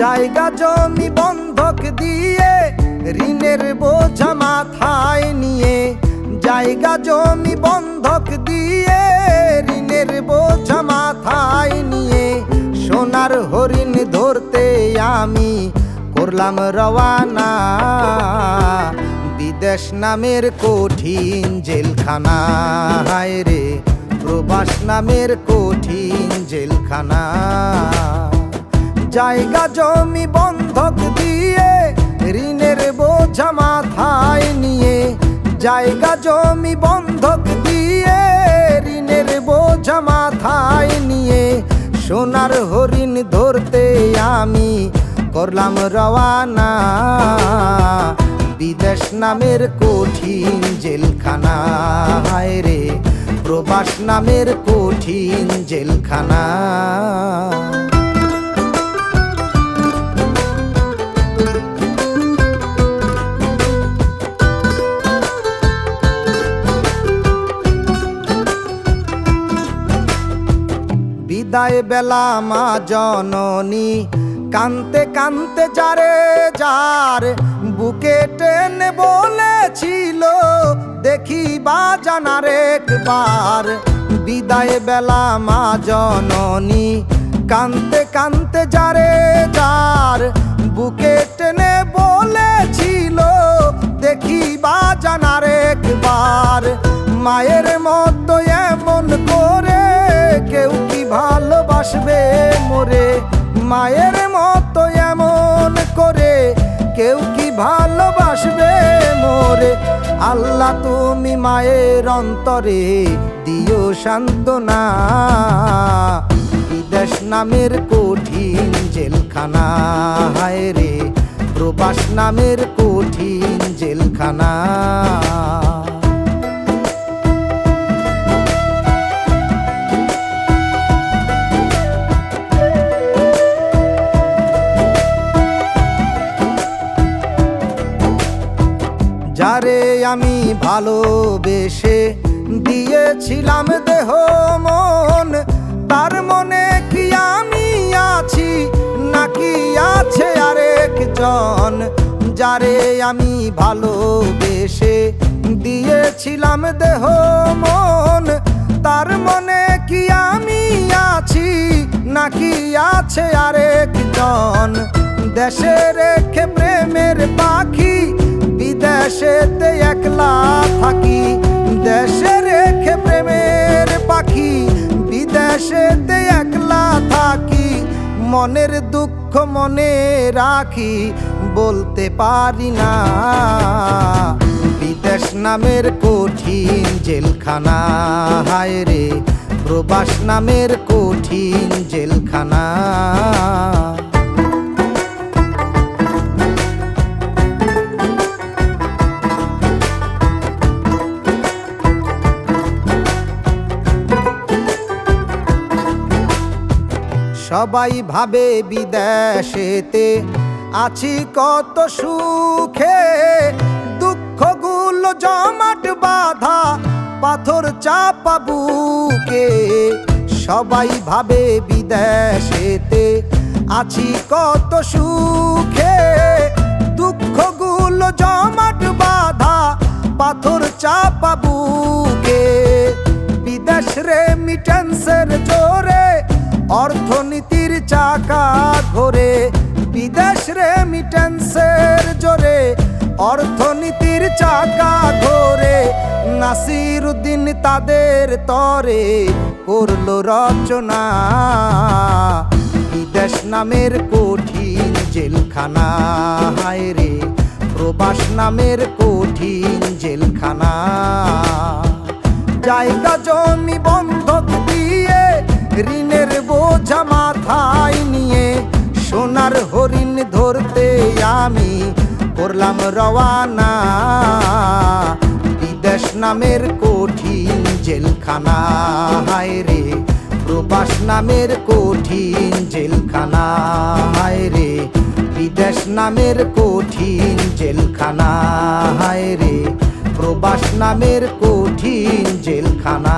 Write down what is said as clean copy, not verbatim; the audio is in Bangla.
জায়গা জমি বন্ধক দিয়ে ঋণের বোঝা মাথায় নিয়ে, জায়গা জমি বন্ধক দিয়ে ঋণের বোঝা মাথায় নিয়ে, সোনার হরিণ ধরতে আমি করলাম রওয়ানা। বিদেশ নামের কঠিন জেলখানা, হায় রে প্রবাস নামের কঠিন জেলখানা। জায়গা জমি বন্ধক দিয়ে ঋণের বোঝা মাথায় নিয়ে, জায়গা জমি বন্ধক দিয়ে ঋণের বোঝা মাথায় নিয়ে, সোনার হরিণ ধরতে আমি করলাম রওয়ানা। বিদেশ নামের কঠিন জেলখানা, হায় রে প্রবাস নামের কঠিন জেলখানা। বিদায় বেলা মা জননী কানতে কানতে যারে যার বুকে টেনে বলেছিল দেখিবা জানার একবার। বিদায় বেলা মা জননী কানতে কানতে যারে যার বুকে টেনে বলেছিল দেখিবা জানার একবার। মায়ের মতো এমন করে কেউ কি ভালোবাসবে মোরে, মায়ের মতো এমন করে কেউ কি ভালোবাসবে মোরে। আল্লাহ তুমি মায়ের অন্তরে দিও সান্ত্বনা। বিদেশ নামের কঠিন জেলখানা, হায় রে প্রবাস নামের কঠিন জেলখানা। যারে আমি ভালোবেসে দিয়েছিলাম দেহ মন, তার মনে কি আমি আছি নাকি আছে আরেকজন। যারে আমি ভালোবেসে দিয়েছিলাম দেহ মন, তার মনে কি আমি আছি নাকি আছে আরেকজন। দেশে রেখে প্রেমের পাখি বিদেশেতে একলা থাকি, দেশে রেখে প্রেমের পাখি বিদেশেতে একলা থাকি। মনের দুঃখ মনে রাখি বলতে পারি না। বিদেশ নামের কঠিন জেলখানা, হায় রে প্রবাস নামের কঠিন জেলখানা। সবাই ভাবে বিদেশেতে আছি কত সুখে, দুঃখগুলো জমাট বাঁধা পাথর চাপা বুকে। সবাই ভাবে বিদেশেতে আছি কত সুখে, দুঃখগুলো জমাট বাঁধা পাথর চাপা বুকে। বিদেশ রেমিটেন্সের জোরে অর্থনীতির চাকা ঘোরে, বিদেশ রেমিটেন্সের জোরে অর্থনীতির চাকা ঘোরে। নাসিরউদ্দিন তাদের তরে করলো রচনা। বিদেশ নামের কঠিন জেলখানা, হায় রে প্রবাস নামের কঠিন জেলখানা। জায়গা জমি বন্ধক দিয়ে ঋণের বোঝা মাথায় নিয়ে, সোনার হরিণ ধরতে আমি করলাম রওয়ানা। বিদেশ নামের কঠিন জেলখানা, হায় রে প্রবাস নামের কঠিন জেলখানা, হায় রে বিদেশ নামের কঠিন জেলখানা, হায় রে প্রবাস নামের কঠিন জেলখানা।